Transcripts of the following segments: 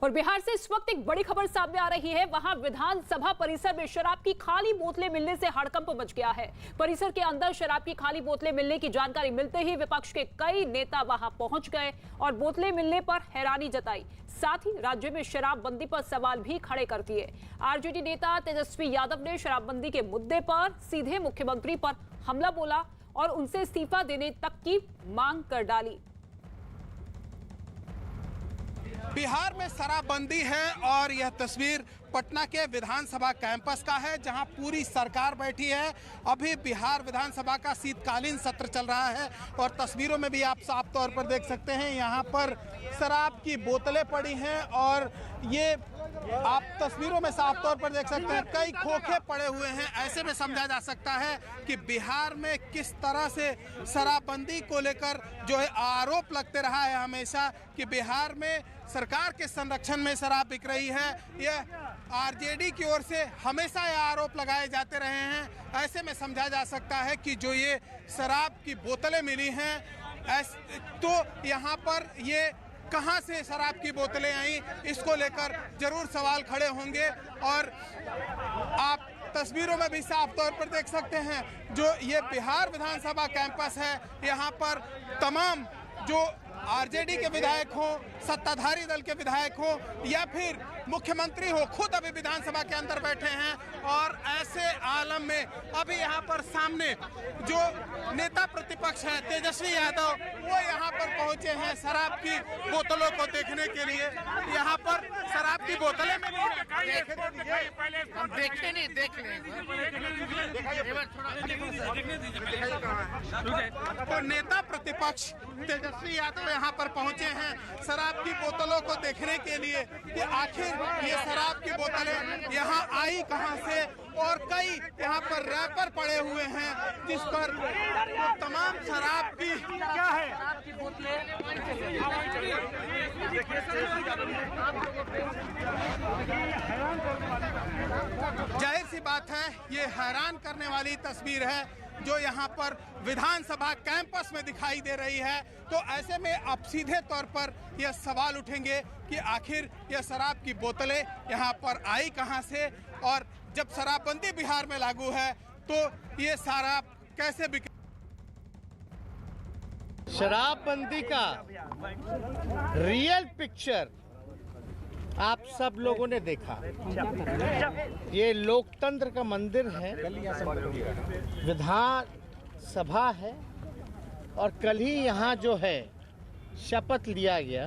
और बिहार से इस वक्त एक बड़ी खबर सामने आ रही है। वहां विधानसभा परिसर में शराब की खाली बोतलें मिलने से हड़कंप मच गया है। परिसर के अंदर शराब की खाली बोतलें मिलने की जानकारी मिलते ही विपक्ष के कई नेता वहां पहुंच गए और बोतलें मिलने पर हैरानी जताई। साथ ही राज्य में शराबबंदी पर सवाल भी खड़े कर दिए। आरजेडी नेता तेजस्वी यादव ने शराबबंदी के मुद्दे पर सीधे मुख्यमंत्री पर हमला बोला और उनसे इस्तीफा देने तक की मांग कर डाली। बिहार में शराबबंदी है और यह तस्वीर पटना के विधानसभा कैंपस का है, जहां पूरी सरकार बैठी है। अभी बिहार विधानसभा का शीतकालीन सत्र चल रहा है और तस्वीरों में भी आप साफ तौर पर देख सकते हैं, यहां पर शराब की बोतलें पड़ी हैं और ये आप तस्वीरों में साफ तौर पर देख सकते हैं कई खोखे पड़े हुए हैं। ऐसे में समझा जा सकता है कि बिहार में किस तरह से शराबबंदी को लेकर जो है आरोप लगते रहा है हमेशा कि बिहार में सरकार के संरक्षण में शराब बिक रही है। यह आरजेडी की ओर से हमेशा ये आरोप लगाए जाते रहे हैं। ऐसे में समझा जा सकता है कि जो ये शराब की बोतलें मिली हैं तो यहाँ पर ये कहां से शराब की बोतलें आई, इसको लेकर जरूर सवाल खड़े होंगे। और आप तस्वीरों में भी साफ तौर पर देख सकते हैं जो ये बिहार विधानसभा कैंपस है, यहाँ पर तमाम जो आरजेडी के विधायक हो, सत्ताधारी दल के विधायक हो या फिर मुख्यमंत्री हो, खुद अभी विधानसभा के अंदर बैठे हैं। और ऐसे आलम में अभी यहाँ पर सामने जो नेता प्रतिपक्ष है तेजस्वी यादव, वो यहाँ पर पहुंचे हैं शराब की बोतलों को देखने के लिए। यहाँ पर शराब की बोतलें में देखे नहीं देख तो नेता प्रतिपक्ष तेजस्वी यादव यहाँ पर पहुंचे हैं शराब की बोतलों को देखने के लिए कि आखिर ये शराब की बोतलें यहाँ आई कहां से। और कई यहाँ पर रैपर पड़े हुए हैं जिस पर तो तमाम शराब की क्या है जाहिर सी बात है, ये हैरान करने वाली तस्वीर है जो यहाँ पर विधानसभा कैंपस में दिखाई दे रही है। तो ऐसे में अब सीधे तौर पर यह सवाल उठेंगे कि आखिर यह शराब की बोतलें यहाँ पर आई कहां से और जब शराबबंदी बिहार में लागू है तो ये शराब कैसे बिके। शराबबंदी का रियल पिक्चर आप सब लोगों ने देखा। ये लोकतंत्र का मंदिर है, विधान सभा है और कल ही यहाँ जो है शपथ लिया गया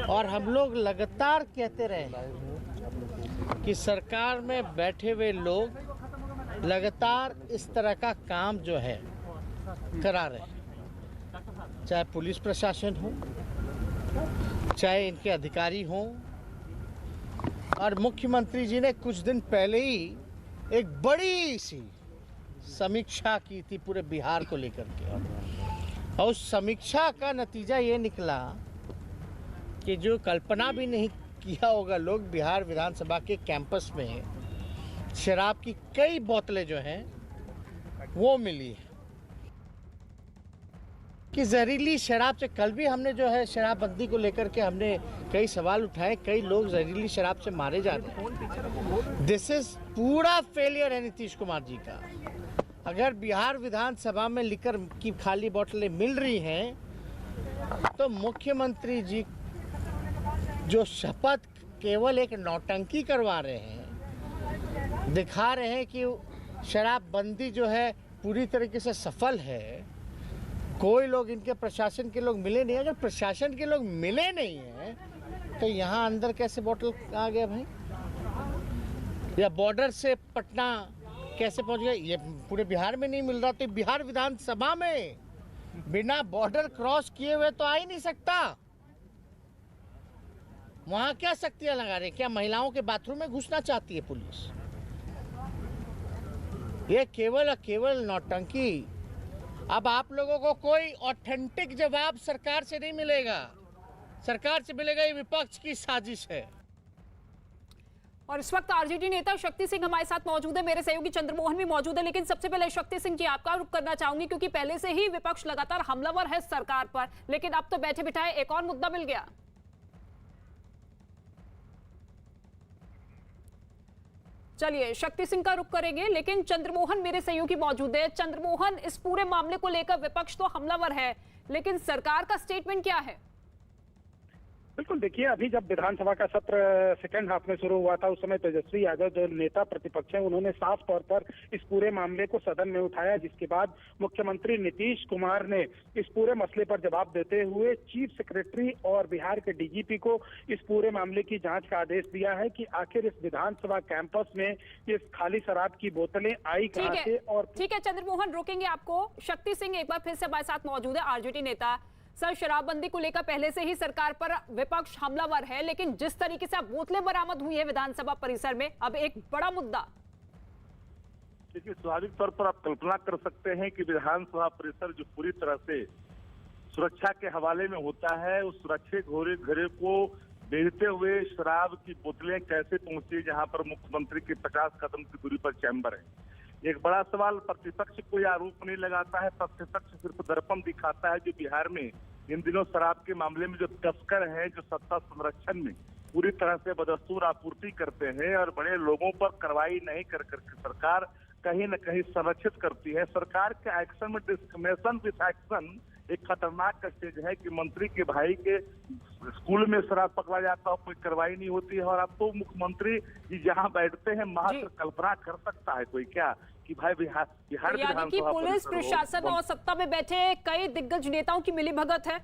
और हम लोग लगातार कहते रहे कि सरकार में बैठे हुए लोग लगातार इस तरह का काम जो है करा रहे हैं, चाहे पुलिस प्रशासन हो, चाहे इनके अधिकारी हों। और मुख्यमंत्री जी ने कुछ दिन पहले ही एक बड़ी सी समीक्षा की थी पूरे बिहार को लेकर के और उस समीक्षा का नतीजा ये निकला कि जो कल्पना भी नहीं किया होगा लोग, बिहार विधानसभा के कैंपस में शराब की कई बोतलें जो हैं वो मिली है कि जहरीली शराब से। कल भी हमने जो है शराबबंदी को लेकर के हमने कई सवाल उठाए, कई लोग जहरीली शराब से मारे जा रहे हैं। दिस इज पूरा फेलियर है नीतीश कुमार जी का। अगर बिहार विधानसभा में लिकर की खाली बोतलें मिल रही हैं तो मुख्यमंत्री जी जो शपथ केवल एक नौटंकी करवा रहे हैं, दिखा रहे हैं कि शराबबंदी जो है पूरी तरीके से सफल है। कोई लोग इनके प्रशासन के लोग मिले नहीं। अगर प्रशासन के लोग मिले नहीं हैं तो यहाँ अंदर कैसे बोतल आ गया भाई, या बॉर्डर से पटना कैसे पहुँच गया, ये पूरे बिहार में नहीं मिल रहा। तो बिहार विधानसभा में बिना बॉर्डर क्रॉस किए हुए तो आ ही नहीं सकता। वहाँ क्या शक्तियाँ लगा रहे हैं? क्या महिलाओं के बाथरूम में घुसना चाहती है पुलिस? ये केवल नौटंकी। अब आप लोगों को कोई ऑथेंटिक जवाब सरकार से नहीं मिलेगा। सरकार से मिलेगा ये विपक्ष की साजिश है। और इस वक्त आरजेडी नेता शक्ति सिंह हमारे साथ मौजूद है, मेरे सहयोगी चंद्रमोहन भी मौजूद है। लेकिन सबसे पहले शक्ति सिंह जी आपका रुख करना चाहूंगी क्योंकि पहले से ही विपक्ष लगातार हमलावर है सरकार पर, लेकिन अब तो बैठे बिठाए एक और मुद्दा मिल गया। चलिए शक्ति सिंह का रुख करेंगे, लेकिन चंद्रमोहन मेरे सहयोगी मौजूद है। चंद्रमोहन, इस पूरे मामले को लेकर विपक्ष तो हमलावर है, लेकिन सरकार का स्टेटमेंट क्या है? बिल्कुल, देखिए अभी जब विधानसभा का सत्र सेकेंड हाफ में शुरू हुआ था, उस समय तेजस्वी यादव जो नेता प्रतिपक्ष हैं, उन्होंने साफ तौर पर इस पूरे मामले को सदन में उठाया, जिसके बाद मुख्यमंत्री नीतीश कुमार ने इस पूरे मसले पर जवाब देते हुए चीफ सेक्रेटरी और बिहार के डीजीपी को इस पूरे मामले की जांच का आदेश दिया है कि आखिर इस विधानसभा कैंपस में इस खाली शराब की बोतलें आई कहां से। और ठीक है चंद्रमोहन, रोकेंगे आपको। शक्ति सिंह एक बार फिर से हमारे साथ मौजूद है, आरजेडी नेता। सर, शराबबंदी को लेकर पहले से ही सरकार पर विपक्ष हमलावर है, लेकिन जिस तरीके से अब बोतलें बरामद हुई है विधानसभा परिसर में, अब एक बड़ा मुद्दा। देखिए, स्वाभाविक तौर पर आप कल्पना कर सकते हैं कि विधानसभा परिसर जो पूरी तरह से सुरक्षा के हवाले में होता है, उस सुरक्षित घरे को बेचते हुए शराब की बोतलें कैसे पहुंची जहां पर मुख्यमंत्री के 50 कदम की दूरी पर चैम्बर है। एक बड़ा सवाल, प्रतिपक्ष कोई आरोप नहीं लगाता है, प्रतिपक्ष सिर्फ दर्पण दिखाता है। जो बिहार में इन दिनों शराब के मामले में जो तस्कर हैं, जो सत्ता संरक्षण में पूरी तरह से बदस्तूर आपूर्ति करते हैं और बड़े लोगों पर कार्रवाई नहीं कर करके सरकार कहीं न कहीं संरक्षित करती है। सरकार के एक्शन में डिस्क्रिमिनेशन विथ एक्शन एक खतरनाक स्टेज है कि मंत्री के भाई के स्कूल में शराब पकड़ा जाता हो, कोई कार्रवाई नहीं होती है। और अब तो मुख्यमंत्री जी जहां बैठते हैं, मात्र कल्पना कर सकता है कोई क्या कि भाई बिहार यानी कि पुलिस प्रशासन और सत्ता में बैठे कई दिग्गज नेताओं की मिलीभगत है।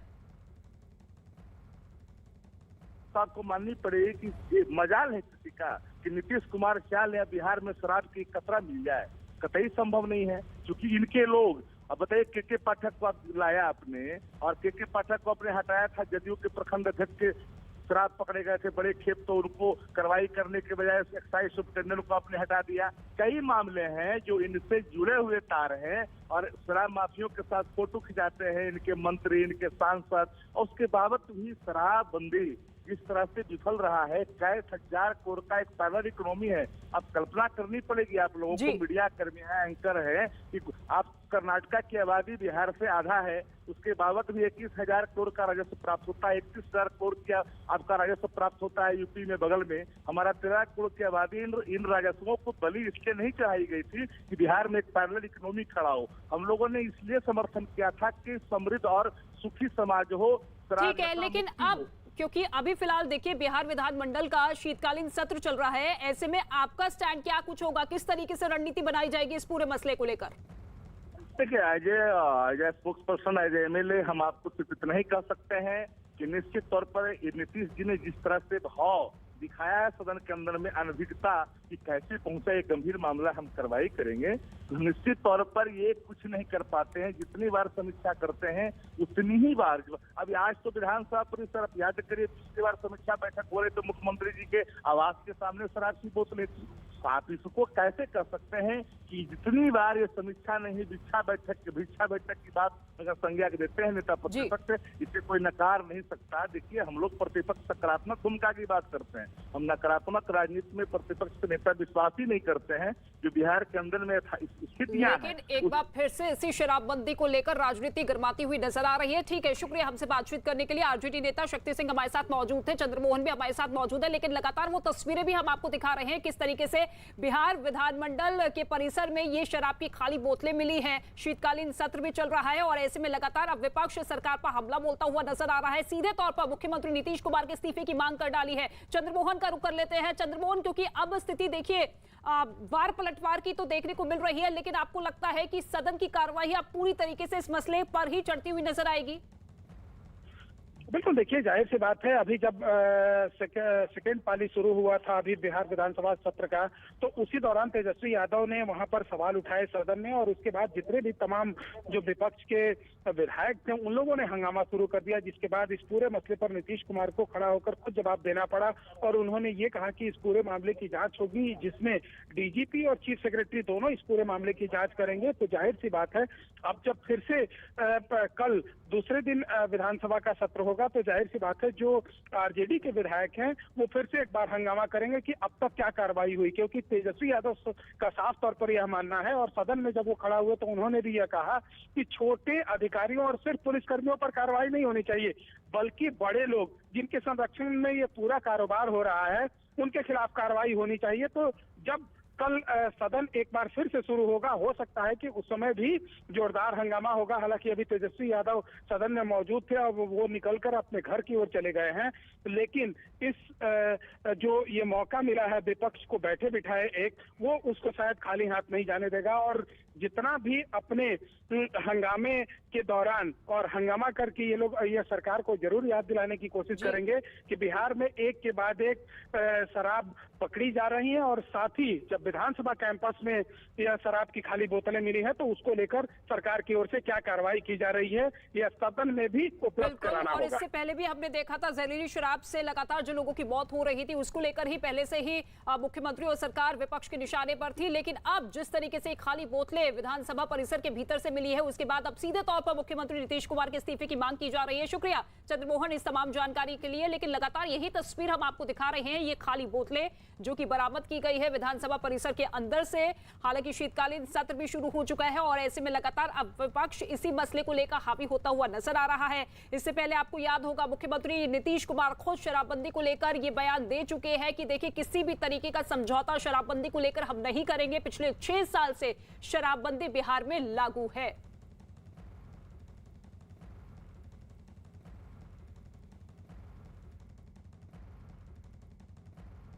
आपको माननी पड़ेगी कि मजाल है किसी का कि नीतीश कुमार ख्याल है बिहार में शराब की कतरा मिल जाए, कतई संभव नहीं है। क्योंकि इनके लोग, अब बताइए, के पाठक को लाया आपने और के पाठक को आपने हटाया था जदयू के प्रखंड अध्यक्ष के शराब पकड़े गए थे बड़े खेप, तो उनको कार्रवाई करने के बजाय एक्साइज सुपरिटेंडेंट को आपने हटा दिया। कई मामले हैं जो इनसे जुड़े हुए तार हैं और शराब माफियों के साथ फोटो खिंचाते हैं इनके मंत्री, इनके सांसद, और उसके बावजूद भी शराबबंदी जिस तरह से विफल रहा है। कई हजार करोड़ का एक पैरेलल इकोनॉमी है। अब कल्पना करनी पड़ेगी आप लोगों को, मीडिया कर्मी है, एंकर है, कि आप कर्नाटका की आबादी बिहार से आधा है, उसके बावजूद भी 21,000 करोड़ का राजस्व प्राप्त होता है। 31,000 करोड़ का आपका राजस्व प्राप्त होता है यूपी में, बगल में। हमारा 13 करोड़ की आबादी इन राजस्वों को बलि इसलिए नहीं चढ़ाई गई थी कि बिहार में एक पैरेलल इकोनॉमी खड़ा हो। हम लोगों ने इसलिए समर्थन किया था कि समृद्ध और सुखी समाज हो। ठीक है, लेकिन अब क्योंकि अभी फिलहाल देखिए बिहार विधानमंडल का शीतकालीन सत्र चल रहा है, ऐसे में आपका स्टैंड क्या कुछ होगा? किस तरीके से रणनीति बनाई जाएगी इस पूरे मसले को लेकर? देखिए, as a spokesperson, as a MLA, हम आपको सिर्फ इतना ही कह सकते हैं कि निश्चित तौर पर नीतीश जी ने जिस तरह से भाव दिखाया है सदन के अंदर में, अनभिज्ञता कि कैसे पहुंचा ये गंभीर मामला, हम कार्रवाई करेंगे। तो निश्चित तौर पर ये कुछ नहीं कर पाते हैं। जितनी बार समीक्षा करते हैं उतनी ही बार, अभी आज तो विधानसभा परिसर, आप याद करिए, पिछली बार समीक्षा बैठक हो रही तो मुख्यमंत्री जी के आवास के सामने शराब की बोतलें थी। आप इसको कैसे कर सकते हैं कि जितनी बार ये समीक्षा नहीं, भिक्षा बैठक की बात अगर संज्ञा देते हैं नेता प्रतिपक्ष, इसे कोई नकार नहीं सकता। देखिए, हम लोग प्रतिपक्ष सकारात्मक भूमिका की बात करते हैं, हम नकारात्मक राजनीति में प्रतिपक्ष के नेता विश्वास ही नहीं करते हैं। जो बिहार के अंदर में स्थितियां हैं, लेकिन एक बार फिर से इसी शराबबंदी को लेकर राजनीति गर्माती हुई नजर आ रही है। ठीक है, शुक्रिया हमसे बातचीत करने के लिए। आरजेडी नेता शक्ति सिंह हमारे साथ मौजूद थे, चंद्रमोहन भी हमारे साथ मौजूद है, लेकिन लगातार वो तस्वीरें भी हम आपको दिखा रहे हैं किस तरीके से बिहार विधानमंडल के परिसर में ये शराब की खाली बोतलें मिली हैं। शीतकालीन सत्र भी चल रहा है और ऐसे में लगातार अब विपक्ष सरकार पर हमला बोलता हुआ नजर आ रहा है। सीधे तौर पर मुख्यमंत्री नीतीश कुमार के इस्तीफे की मांग कर डाली है। चंद्रमोहन का रुख कर लेते हैं। चंद्रमोहन, क्योंकि अब स्थिति देखिए वार पलटवार की तो देखने को मिल रही है, लेकिन आपको लगता है कि सदन की कार्रवाई अब पूरी तरीके से इस मसले पर ही चढ़ती हुई नजर आएगी? बिल्कुल, देखिए जाहिर सी बात है, अभी जब सेकेंड पाली शुरू हुआ था अभी बिहार विधानसभा सत्र का, तो उसी दौरान तेजस्वी यादव ने वहां पर सवाल उठाए सदन में, और उसके बाद जितने भी तमाम जो विपक्ष के विधायक थे उन लोगों ने हंगामा शुरू कर दिया, जिसके बाद इस पूरे मसले पर नीतीश कुमार को खड़ा होकर खुद जवाब देना पड़ा। और उन्होंने ये कहा कि इस पूरे मामले की जांच होगी, जिसमें डीजीपी और चीफ सेक्रेटरी दोनों इस पूरे मामले की जांच करेंगे। तो जाहिर सी बात है, अब जब फिर से कल दूसरे दिन विधानसभा का सत्र होगा, तो जाहिर सी बात है जो आरजेडी के विधायक हैं वो फिर से एक बार हंगामा करेंगे कि अब तक क्या कार्रवाई हुई, क्योंकि तेजस्वी यादव का साफ तौर पर यह मानना है, और सदन में जब वो खड़ा हुए तो उन्होंने भी यह कहा कि छोटे अधिकारियों और सिर्फ पुलिसकर्मियों पर कार्रवाई नहीं होनी चाहिए, बल्कि बड़े लोग जिनके संरक्षण में ये पूरा कारोबार हो रहा है उनके खिलाफ कार्रवाई होनी चाहिए। तो जब कल सदन एक बार फिर से शुरू होगा। हो सकता है कि उस समय भी जोरदार हंगामा होगा। हालांकि अभी तेजस्वी यादव सदन में मौजूद थे और वो निकलकर अपने घर की ओर चले गए हैं, लेकिन इस जो ये मौका मिला है विपक्ष को बैठे बिठाए वो उसको शायद खाली हाथ नहीं जाने देगा और जितना भी अपने हंगामे के दौरान और हंगामा करके ये लोग ये सरकार को जरूर याद दिलाने की कोशिश करेंगे कि बिहार में एक के बाद एक शराब पकड़ी जा रही है और साथ ही जब विधानसभा कैंपस में यह शराब की खाली बोतलें मिली है तो उसको लेकर सरकार की ओर से क्या कार्रवाई की जा रही है यह सदन में भी उपलब्ध कराना और होगा। इससे पहले भी हमने देखा था जहरीली शराब से लगातार जो लोगों की मौत हो रही थी उसको लेकर ही पहले से ही मुख्यमंत्री और सरकार विपक्ष के निशाने पर थी, लेकिन अब जिस तरीके से खाली बोतलें विधानसभा परिसर के भीतर से मिली है उसके बाद अब सीधे तौर पर मुख्यमंत्री नीतीश कुमार के इस्तीफे की मांग की जा रही है। शुक्रिया चंद्रमोहन इस तमाम जानकारी के लिए। लेकिन लगातार यही तस्वीर हम आपको दिखा रहे हैं, ये खाली बोतलें जो कि बरामद की गई है विधानसभा परिसर के अंदर से। हालांकि शीतकालीन सत्र भी शुरू हो चुका है और ऐसे में लगातार अब विपक्ष इसी मसले को लेकर हावी होता हुआ नजर आ रहा है। इससे पहले आपको याद होगा मुख्यमंत्री नीतीश कुमार खुद शराबबंदी को लेकर ये बयान दे चुके हैं कि देखिए किसी भी तरीके का समझौता शराबबंदी को लेकर हम नहीं करेंगे। पिछले 6 साल से शराबबंदी बिहार में लागू है।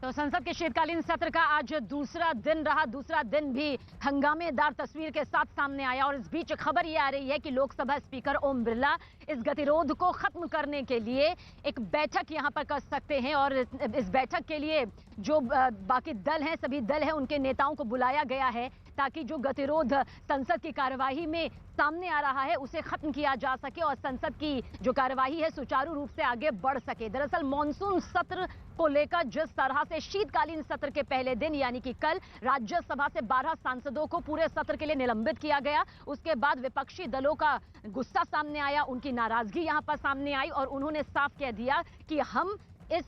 तो संसद के शीतकालीन सत्र का आज दूसरा दिन रहा। दूसरा दिन भी हंगामेदार तस्वीर के साथ सामने आया और इस बीच खबर ये आ रही है कि लोकसभा स्पीकर ओम बिरला इस गतिरोध को खत्म करने के लिए एक बैठक यहां पर कर सकते हैं और इस बैठक के लिए जो बाकी दल हैं, सभी दल हैं, उनके नेताओं को बुलाया गया है ताकि जो गतिरोध संसद की कार्यवाही में सामने आ रहा है उसे खत्म किया जा सके और संसद की जो कार्यवाही है सुचारू रूप से आगे बढ़ सके। दरअसल मॉनसून सत्र को लेकर जिस तरह से शीतकालीन सत्र के पहले दिन यानी कि कल राज्यसभा से 12 सांसदों को पूरे सत्र के लिए निलंबित किया गया, उसके बाद विपक्षी दलों का गुस्सा सामने आया, उनकी नाराजगी यहां पर सामने आई और उन्होंने साफ कह दिया कि हम इस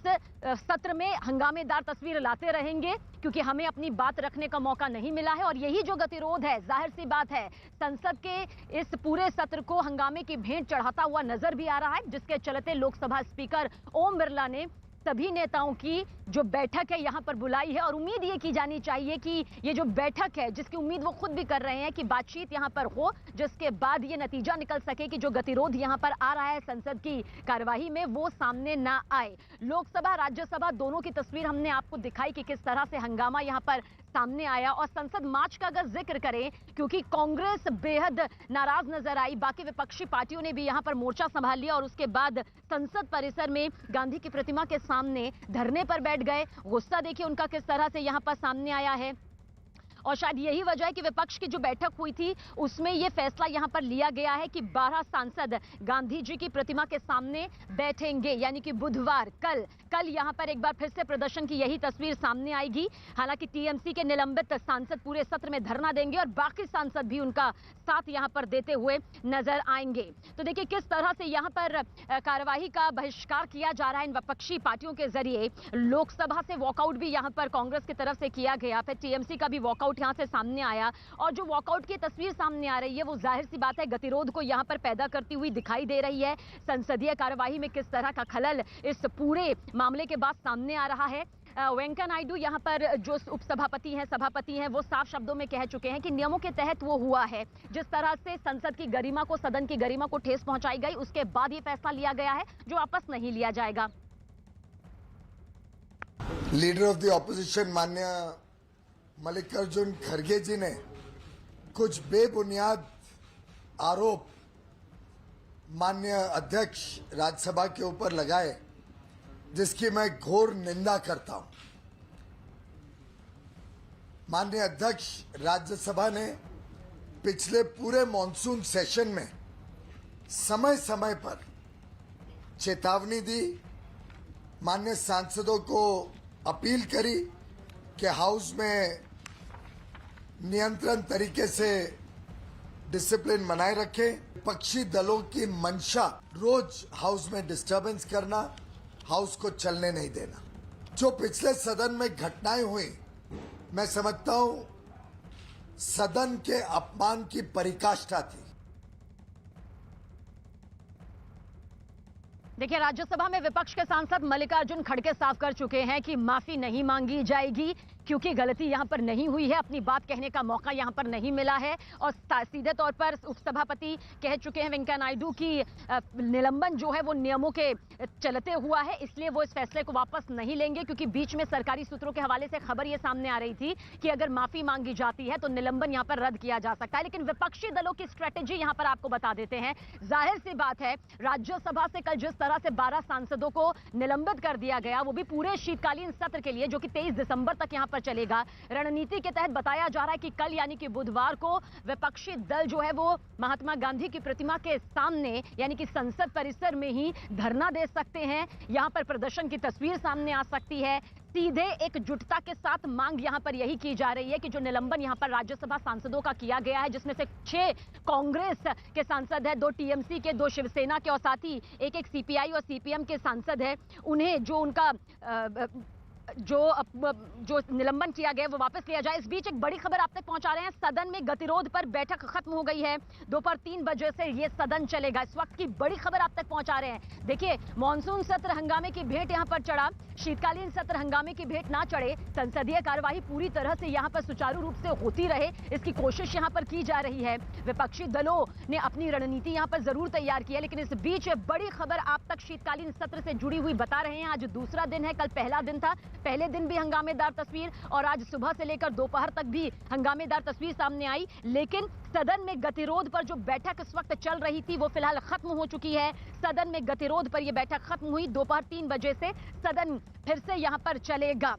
सत्र में हंगामेदार तस्वीर लाते रहेंगे क्योंकि हमें अपनी बात रखने का मौका नहीं मिला है। और यही जो गतिरोध है, जाहिर सी बात है, संसद के इस पूरे सत्र को हंगामे की भेंट चढ़ाता हुआ नजर भी आ रहा है, जिसके चलते लोकसभा स्पीकर ओम बिरला ने सभी नेताओं की जो बैठक है यहां पर बुलाई है और उम्मीद ये की जानी चाहिए कि ये जो बैठक है जिसकी उम्मीद वो खुद भी कर रहे हैं कि बातचीत यहां पर हो, जिसके बाद ये नतीजा निकल सके कि जो गतिरोध यहां पर आ रहा है संसद की कार्यवाही में वो सामने ना आए। लोकसभा राज्यसभा दोनों की तस्वीर हमने आपको दिखाई कि किस तरह से हंगामा यहां पर सामने आया। और संसद मार्च का अगर जिक्र करें, क्योंकि कांग्रेस बेहद नाराज नजर आई, बाकी विपक्षी पार्टियों ने भी यहां पर मोर्चा संभाल लिया और उसके बाद संसद परिसर में गांधी की प्रतिमा के सामने धरने पर बैठ गए। गुस्सा देखिए उनका किस तरह से यहां पर सामने आया है और शायद यही वजह है कि विपक्ष की जो बैठक हुई थी उसमें यह फैसला यहां पर लिया गया है कि 12 सांसद गांधी जी की प्रतिमा के सामने बैठेंगे, यानी कि बुधवार कल यहां पर एक बार फिर से प्रदर्शन की यही तस्वीर सामने आएगी। हालांकि टीएमसी के निलंबित सांसद पूरे सत्र में धरना देंगे और बाकी सांसद भी उनका साथ यहां पर देते हुए नजर आएंगे। तो देखिए किस तरह से यहां पर कार्यवाही का बहिष्कार किया जा रहा है इन विपक्षी पार्टियों के जरिए। लोकसभा से वॉकआउट भी यहां पर कांग्रेस की तरफ से किया गया, फिर टीएमसी का भी वॉकआउट यहां से सामने आया और जो वॉकआउट की तस्वीर सामने आ रही है वो जाहिर सी बात है गतिरोध को यहां पर पैदा करती हुई दिखाई दे रही है। संसदीय कार्यवाही में किस तरह का खलल इस पूरे मामले के बाद सामने आ रहा है। वेंकैया नायडू यहां पर जो उपसभापति हैं, सभापति हैं, वो साफ शब्दों में कह चुके हैं कि नियमों के तहत वो हुआ है। जिस तरह से संसद की गरिमा को, सदन की गरिमा को ठेस पहुंचाई गई, उसके बाद ये फैसला लिया गया है जो वापस नहीं लिया जाएगा। लीडर ऑफ द ऑपोजिशन माननीय मल्लिकार्जुन खड़गे जी ने कुछ बेबुनियाद आरोप माननीय अध्यक्ष राज्यसभा के ऊपर लगाए, जिसकी मैं घोर निंदा करता हूं। माननीय अध्यक्ष राज्यसभा ने पिछले पूरे मॉनसून सेशन में समय समय पर चेतावनी दी, माननीय सांसदों को अपील करी कि हाउस में नियंत्रण तरीके से डिसिप्लिन बनाए रखें। विपक्षी दलों की मंशा रोज हाउस में डिस्टर्बेंस करना, हाउस को चलने नहीं देना। जो पिछले सदन में घटनाएं हुई, मैं समझता हूं सदन के अपमान की पराकाष्ठा थी। देखिए, राज्यसभा में विपक्ष के सांसद मल्लिकार्जुन खड़गे साफ कर चुके हैं कि माफी नहीं मांगी जाएगी, क्योंकि गलती यहां पर नहीं हुई है, अपनी बात कहने का मौका यहां पर नहीं मिला है। और सीधे तौर पर उपसभापति कह चुके हैं वेंकैया नायडू की निलंबन जो है वो नियमों के चलते हुआ है, इसलिए वो इस फैसले को वापस नहीं लेंगे। क्योंकि बीच में सरकारी सूत्रों के हवाले से खबर ये सामने आ रही थी कि अगर माफी मांगी जाती है तो निलंबन यहां पर रद्द किया जा सकता है। लेकिन विपक्षी दलों की स्ट्रेटेजी यहां पर आपको बता देते हैं। जाहिर सी बात है, राज्यसभा से कल जिस तरह से 12 सांसदों को निलंबित कर दिया गया, वो भी पूरे शीतकालीन सत्र के लिए, जो कि 23 दिसंबर तक यहां पर चलेगा। रणनीति के तहत बताया जा रहा है कि कल यानी कि बुधवार को विपक्षी दल जो है वो महात्मा गांधी की प्रतिमा के सामने यानी कि संसद परिसर में ही धरना दे सकते हैं। यहां पर प्रदर्शन की तस्वीर सामने आ सकती है। सीधे एकजुटता के साथ मांग यहां पर यही की जा रही है कि जो निलंबन यहां पर राज्यसभा सांसदों का किया गया है, जिसमें से 6 कांग्रेस के सांसद है, 2 टीएमसी के, 2 शिवसेना के और साथ ही एक सीपीआई और सीपीएम के सांसद है, उन्हें जो उनका जो निलंबन किया गया वो वापस लिया जाए। इस बीच एक बड़ी खबर आप तक पहुंचा रहे हैं। सदन में गतिरोध पर बैठक खत्म हो गई है। दोपहर 3 बजे से ये सदन चलेगा। इस वक्त की बड़ी खबर आप तक पहुंचा रहे हैं। देखिए, मॉनसून सत्र हंगामे की भेंट यहां पर चढ़ा, शीतकालीन सत्र हंगामे की भेंट ना चढ़े, संसदीय कार्यवाही पूरी तरह से यहां पर सुचारू रूप से होती रहे, इसकी कोशिश यहां पर की जा रही है। विपक्षी दलों ने अपनी रणनीति यहां पर जरूर तैयार की है, लेकिन इस बीच बड़ी खबर आप तक शीतकालीन सत्र से जुड़ी हुई बता रहे हैं। आज दूसरा दिन है, कल पहला दिन था। पहले दिन भी हंगामेदार तस्वीर और आज सुबह से लेकर दोपहर तक भी हंगामेदार तस्वीर सामने आई। लेकिन सदन में गतिरोध पर जो बैठक इस वक्त चल रही थी वो फिलहाल खत्म हो चुकी है। सदन में गतिरोध पर यह बैठक खत्म हुई। दोपहर 3 बजे से सदन फिर से यहां पर चलेगा।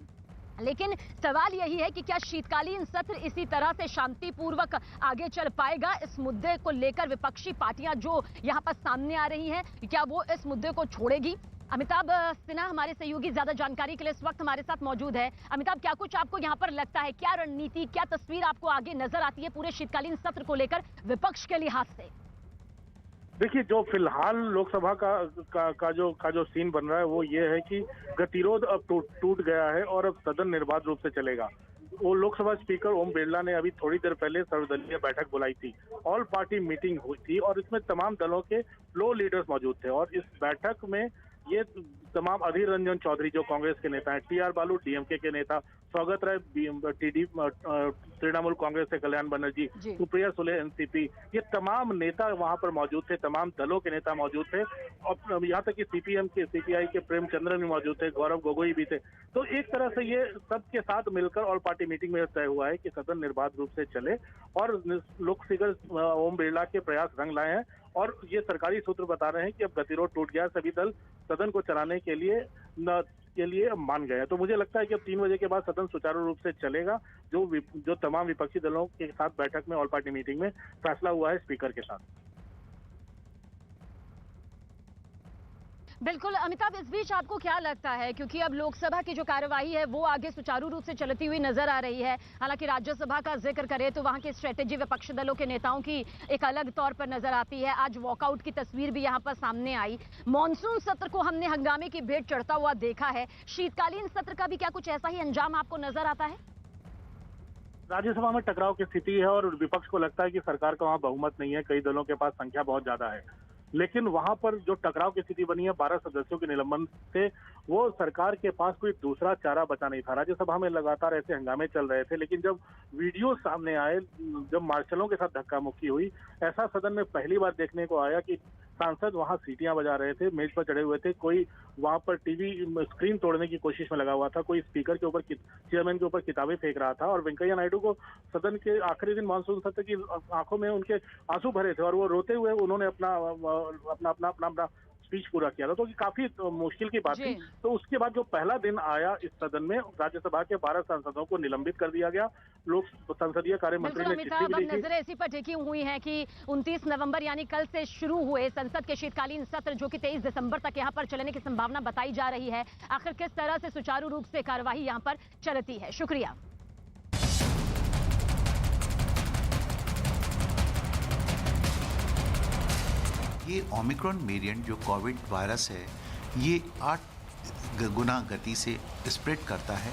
लेकिन सवाल यही है कि क्या शीतकालीन सत्र इसी तरह से शांतिपूर्वक आगे चल पाएगा? इस मुद्दे को लेकर विपक्षी पार्टियां जो यहां पर सामने आ रही हैं, क्या वो इस मुद्दे को छोड़ेगी? अमिताभ सिन्हा हमारे सहयोगी ज्यादा जानकारी के लिए इस वक्त हमारे साथ मौजूद है। अमिताभ, क्या कुछ आपको यहाँ पर लगता है, क्या रणनीति, क्या तस्वीर आपको आगे नजर आती है पूरे शीतकालीन सत्र को लेकर विपक्ष के लिहाज से? देखिए, जो फिलहाल लोकसभा का जो सीन बन रहा है वो ये है कि गतिरोध अब टूट गया है और अब सदन निर्बाध रूप से चलेगा। वो लोकसभा स्पीकर ओम बिरला ने अभी थोड़ी देर पहले सर्वदलीय बैठक बुलाई थी, ऑल पार्टी मीटिंग हुई थी और इसमें तमाम दलों के फ्लोर लीडर्स मौजूद थे। और इस बैठक में ये तमाम अधीर रंजन चौधरी जो कांग्रेस के नेता हैं, टीआर बालू डीएमके के नेता, स्वागत राय तृणमूल कांग्रेस से, कल्याण बनर्जी, सुप्रिया सुले एनसीपी, ये तमाम नेता वहां पर मौजूद थे, तमाम दलों के नेता मौजूद थे। और यहाँ तक कि सीपीआई के प्रेमचंद्रन भी मौजूद थे, गौरव गोगोई भी थे। तो एक तरह से ये सबके साथ मिलकर ऑल पार्टी मीटिंग में तय हुआ है कि सदन निर्बाध रूप से चले और लोक स्पीकर ओम बिरला के प्रयास रंग लाए हैं। और ये सरकारी सूत्र बता रहे हैं कि अब गतिरोध टूट गया, सभी दल सदन को चलाने के लिए मान गए हैं। तो मुझे लगता है कि अब 3 बजे के बाद सदन सुचारू रूप से चलेगा, जो तमाम विपक्षी दलों के साथ बैठक में ऑल पार्टी मीटिंग में फैसला हुआ है स्पीकर के साथ। बिल्कुल अमिताभ, इस बीच आपको क्या लगता है, क्योंकि अब लोकसभा की जो कार्यवाही है वो आगे सुचारू रूप से चलती हुई नजर आ रही है, हालांकि राज्यसभा का जिक्र करें तो वहां की स्ट्रेटेजी विपक्षी दलों के नेताओं की एक अलग तौर पर नजर आती है। आज वॉकआउट की तस्वीर भी यहां पर सामने आई। मॉनसून सत्र को हमने हंगामे की भेंट चढ़ता हुआ देखा है, शीतकालीन सत्र का भी क्या कुछ ऐसा ही अंजाम आपको नजर आता है? राज्यसभा में टकराव की स्थिति है और विपक्ष को लगता है कि सरकार का वहां बहुमत नहीं है, कई दलों के पास संख्या बहुत ज्यादा है, लेकिन वहां पर जो टकराव की स्थिति बनी है 12 सदस्यों के निलंबन से, वो सरकार के पास कोई दूसरा चारा बचा नहीं था। राज्यसभा में लगातार ऐसे हंगामे चल रहे थे, लेकिन जब वीडियो सामने आए, जब मार्शलों के साथ धक्का मुक्की हुई, ऐसा सदन में पहली बार देखने को आया कि सांसद वहां सीटियां बजा रहे थे, मेज पर चढ़े हुए थे, कोई वहां पर टीवी स्क्रीन तोड़ने की कोशिश में लगा हुआ था, कोई स्पीकर के ऊपर, चेयरमैन के ऊपर किताबें फेंक रहा था। और वेंकैया नायडू को सदन के आखिरी दिन मानसून सत्र की आंखों में उनके आंसू भरे थे और वो रोते हुए उन्होंने अपना स्पीच पूरा किया था, तो काफी मुश्किल की बात थी। तो उसके बाद जो पहला दिन आया इस सदन में, राज्यसभा के 12 सांसदों को निलंबित कर दिया गया। लोक संसदीय कार्य मंत्री ने चिट्ठी भी लिखी। नजरें इसी पर टिकी हुई हैं कि 29 नवंबर यानी कल से शुरू हुए संसद के शीतकालीन सत्र, जो कि 23 दिसंबर तक यहां पर चलने की संभावना बताई जा रही है, आखिर किस तरह से सुचारू रूप से कार्यवाही यहां पर चलती है। शुक्रिया। ये ओमिक्रॉन वेरिएंट जो कोविड वायरस है, ये 8 गुना गति से स्प्रेड करता है।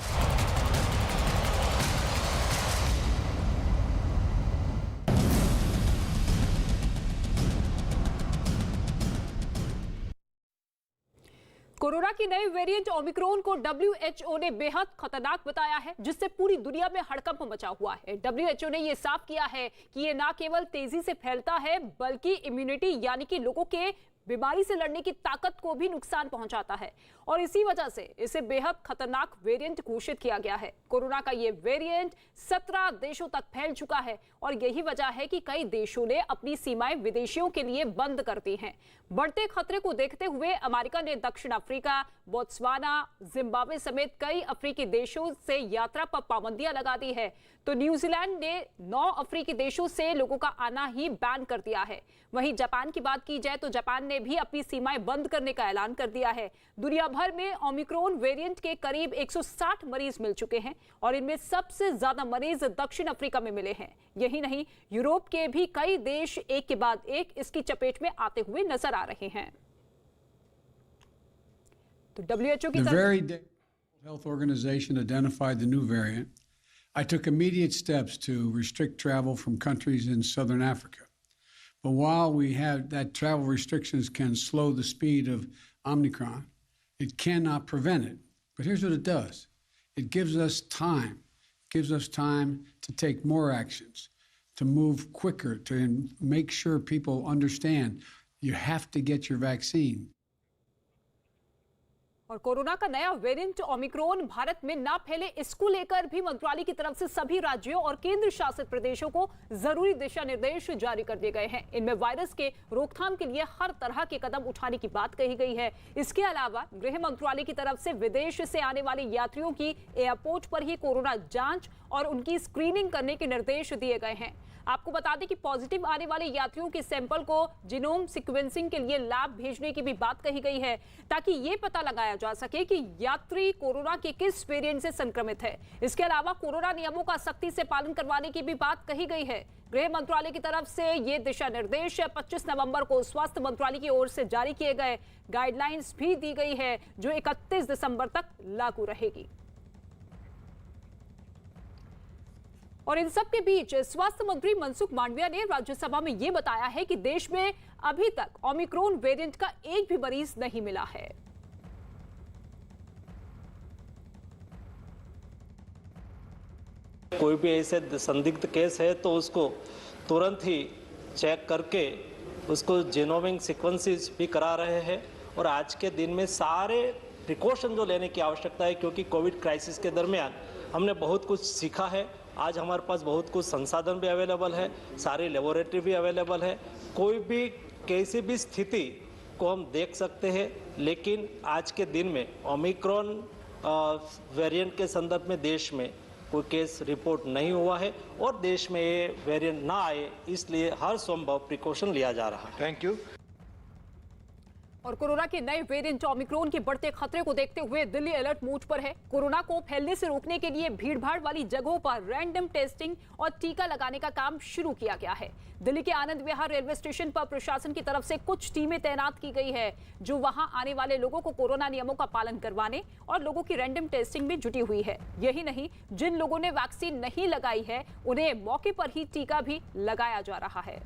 नए वेरिएंट ओमिक्रॉन को WHO ने बेहद खतरनाक बताया है, जिससे पूरी दुनिया में हड़कंप मचा हुआ है। WHO ने यह साफ किया है कि यह न केवल तेजी से फैलता है, बल्कि इम्यूनिटी यानी कि लोगों के बीमारी से लड़ने की ताकत को भी नुकसान पहुंचाता है और इसी वजह से इसे बेहद खतरनाक वेरिएंट घोषित किया गया है। कोरोना का ये वेरिएंट 17 देशों तक फैल चुका है और यही वजह है कि कई देशों ने अपनी सीमाएं विदेशियों के लिए बंद कर दी हैं। बढ़ते खतरे को देखते हुए अमेरिका ने दक्षिण अफ्रीका, बोत्सवाना, जिम्बाब्वे समेत कई अफ्रीकी देशों से यात्रा पर पाबंदियां लगा दी है, तो न्यूजीलैंड ने 9 अफ्रीकी देशों से लोगों का आना ही बैन कर दिया है। वहीं जापान की बात की जाए तो जापान ने भी अपनी सीमाएं बंद करने का ऐलान कर दिया है। दुनिया भर में ओमिक्रॉन वेरिएंट के करीब 160 मरीज मिल चुके हैं और इनमें सबसे ज्यादा मरीज दक्षिण अफ्रीका में मिले हैं। यही नहीं, यूरोप के भी कई देश एक के बाद एक इसकी चपेट में आते हुए नजर आ रहे हैं। तो WHO की The very day the Health Organization identified the new variant, I took immediate steps to restrict travel from countries in southern Africa. But while we have that travel restrictions can slow the speed of Omicron, it cannot prevent it. But here's what it does. It gives us time. It gives us time to take more actions, to move quicker, to make sure people understand you have to get your vaccine. और corona का नया variant Omicron Bharat में ना फैले, इसको लेकर भी मंत्रालय की तरफ से सभी राज्यों और केंद्र शासित प्रदेशों को जरूरी दिशा निर्देश जारी कर दिए गए हैं। इनमें वायरस के रोकथाम के लिए हर तरह के कदम उठाने की बात कही गई है। इसके अलावा गृह मंत्रालय की तरफ से विदेश से आने वाले यात्रियों की एयरपोर्ट पर ही कोरोना जांच और उनकी स्क्रीनिंग करने के निर्देश दिए गए हैं। आपको बता दें कि पॉजिटिव आने वाले यात्रियों के सैंपल को जीनोम सीक्वेंसिंग के लिए लैब भेजने की भी बात कही गई है, ताकि ये पता लगाया जा सके कि यात्री कोरोना के किस वेरिएंट से संक्रमित है। इसके अलावा कोरोना नियमों का सख्ती से पालन करवाने की भी बात कही गई है। गृह मंत्रालय की तरफ से ये दिशा निर्देश 25 नवंबर को स्वास्थ्य मंत्रालय की ओर से जारी किए गए। गाइडलाइंस भी दी गई है जो 31 दिसंबर तक लागू रहेगी। और इन सब के बीच स्वास्थ्य मंत्री मनसुख मांडविया ने राज्यसभा में यह बताया है कि देश में अभी तक ओमिक्रॉन वेरिएंट का एक भी मरीज नहीं मिला है। कोई भी ऐसे संदिग्ध केस है तो उसको तुरंत ही चेक करके उसको जीनोमिक सीक्वेंसेस भी करा रहे हैं और आज के दिन में सारे प्रिकॉशन जो लेने की आवश्यकता है, क्योंकि कोविड क्राइसिस के दरमियान हमने बहुत कुछ सीखा है। आज हमारे पास बहुत कुछ संसाधन भी अवेलेबल है, सारी लेबोरेटरी भी अवेलेबल है, कोई भी कैसी भी स्थिति को हम देख सकते हैं। लेकिन आज के दिन में ओमिक्रॉन वेरिएंट के संदर्भ में देश में कोई केस रिपोर्ट नहीं हुआ है और देश में ये वेरिएंट ना आए, इसलिए हर संभव प्रिकॉशन लिया जा रहा है। Thank you. और कोरोना के नए वेरिएंट ओमिक्रॉन के बढ़ते खतरे को देखते हुए दिल्ली अलर्ट मोड पर है। कोरोना को फैलने से रोकने के लिए भीड़भाड़ वाली जगहों पर रैंडम टेस्टिंग और टीका लगाने का काम शुरू किया गया है। दिल्ली के आनंद विहार रेलवे स्टेशन पर प्रशासन की तरफ से कुछ टीमें तैनात की गई है, जो वहां आने वाले लोगों को कोरोना नियमों का पालन करवाने और लोगों की रैंडम टेस्टिंग में जुटी हुई है। यही नहीं, जिन लोगों ने वैक्सीन नहीं लगाई है उन्हें मौके पर ही टीका भी लगाया जा रहा है।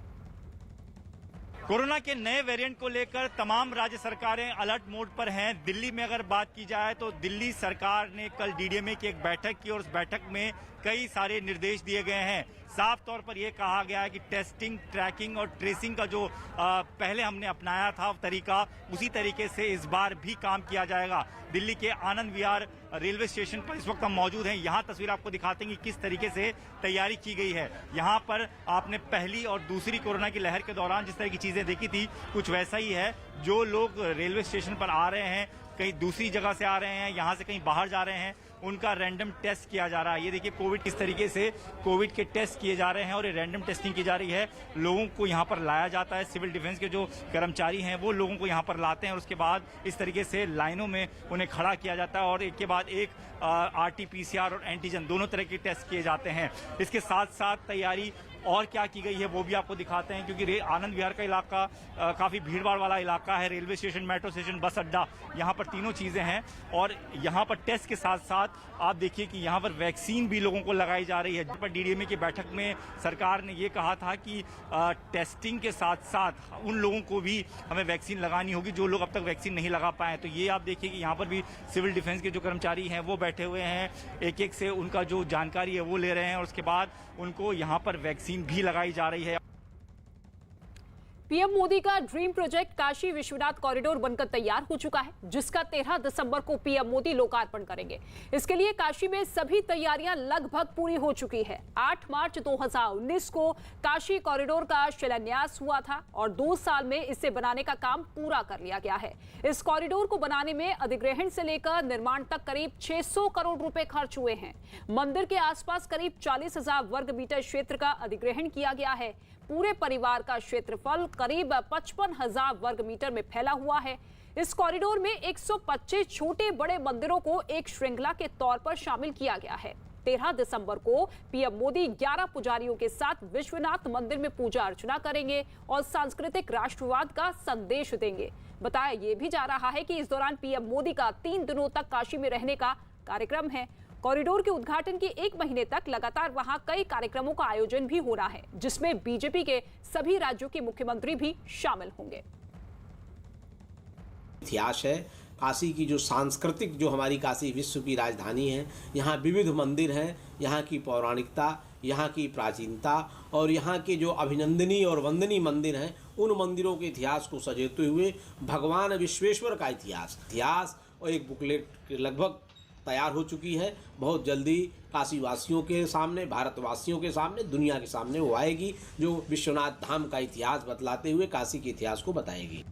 कोरोना के नए वेरिएंट को लेकर तमाम राज्य सरकारें अलर्ट मोड पर हैं। दिल्ली में अगर बात की जाए तो दिल्ली सरकार ने कल डीडीएमए की एक बैठक की और उस बैठक में कई सारे निर्देश दिए गए हैं। साफ तौर पर यह कहा गया है कि टेस्टिंग, ट्रैकिंग और ट्रेसिंग का जो पहले हमने अपनाया था तरीका, उसी तरीके से इस बार भी काम किया जाएगा। दिल्ली के आनंद विहार रेलवे स्टेशन पर इस वक्त हम मौजूद हैं। यहाँ तस्वीर आपको दिखाते हैं कि किस तरीके से तैयारी की गई है। यहाँ पर आपने पहली और दूसरी कोरोना की लहर के दौरान जिस तरह की चीजें देखी थी, कुछ वैसा ही है। जो लोग रेलवे स्टेशन पर आ रहे हैं, कहीं दूसरी जगह से आ रहे हैं, यहाँ से कहीं बाहर जा रहे हैं, उनका रैंडम टेस्ट किया जा रहा है। ये देखिए कोविड किस तरीके से कोविड के टेस्ट किए जा रहे हैं और ये रैंडम टेस्टिंग की जा रही है। लोगों को यहाँ पर लाया जाता है, सिविल डिफेंस के जो कर्मचारी हैं वो लोगों को यहाँ पर लाते हैं और उसके बाद इस तरीके से लाइनों में उन्हें खड़ा किया जाता है और एक के बाद एक RT-PCR और एंटीजन दोनों तरह के टेस्ट किए जाते हैं। इसके साथ साथ तैयारी और क्या की गई है वो भी आपको दिखाते हैं, क्योंकि आनंद विहार का इलाका काफ़ी भीड़भाड़ वाला इलाका है। रेलवे स्टेशन, मेट्रो स्टेशन, बस अड्डा, यहाँ पर तीनों चीज़ें हैं। और यहाँ पर टेस्ट के साथ साथ आप देखिए कि यहाँ पर वैक्सीन भी लोगों को लगाई जा रही है। पर डीडीएमए की बैठक में सरकार ने ये कहा था कि टेस्टिंग के साथ साथ उन लोगों को भी हमें वैक्सीन लगानी होगी जो लोग अब तक वैक्सीन नहीं लगा पाए। तो ये आप देखिए कि यहाँ पर भी सिविल डिफेंस के जो कर्मचारी हैं वो बैठे हुए हैं, एक एक से उनका जो जानकारी है वो ले रहे हैं और उसके बाद उनको यहाँ पर वैक्सीन भी लगाई जा रही है। पीएम मोदी का dream project Kashi Vishwanath corridor बनकर तैयार हो चुका है, जिसका 13 दिसंबर को पीएम मोदी लोकार्पण करेंगे। इसके लिए काशी में सभी तैयारियां लगभग पूरी हो चुकी है। 8 मार्च 2019 को काशी कॉरिडोर का शिलान्यास हुआ था और 2 साल में इसे बनाने का काम पूरा कर लिया गया है। इस कॉरिडोर को बनाने में अधिग्रहण से लेकर निर्माण तक करीब 600 करोड़ रुपए खर्च हुए हैं। मंदिर के आसपास करीब 40,000 वर्ग मीटर क्षेत्र का अधिग्रहण किया गया है। पूरे परिवार का क्षेत्रफल करीब 55,000 वर्ग मीटर में फैला हुआ है। इस कॉरिडोर में 125 छोटे बड़े मंदिरों को एक श्रृंखला के तौर पर शामिल किया गया है। 13 दिसंबर को पीएम मोदी 11 पुजारियों के साथ विश्वनाथ मंदिर में पूजा अर्चना करेंगे और सांस्कृतिक राष्ट्रवाद का संदेश देंगे। बताया ये भी जा रहा है कि इस दौरान पीएम मोदी का 3 दिनों तक काशी में रहने का कार्यक्रम है। कॉरिडोर के उद्घाटन के 1 महीने तक लगातार वहां कई कार्यक्रमों का आयोजन भी हो रहा है, जिसमें बीजेपी के सभी राज्यों के मुख्यमंत्री भी शामिल होंगे। इतिहास है काशी की, जो सांस्कृतिक, जो हमारी काशी विश्व की राजधानी है, यहाँ विविध मंदिर हैं, यहाँ की पौराणिकता, यहाँ की प्राचीनता और यहाँ के जो अभिनंदनीय और वंदनीय मंदिर हैं, उन मंदिरों के इतिहास को सजेते हुए भगवान विश्वेश्वर का इतिहास और एक बुकलेट लगभग तैयार हो चुकी है। बहुत जल्दी काशी वासियों के सामने, भारतवासियों के सामने, दुनिया के सामने वो आएगी, जो विश्वनाथ धाम का इतिहास बतलाते हुए काशी के इतिहास को बताएगी।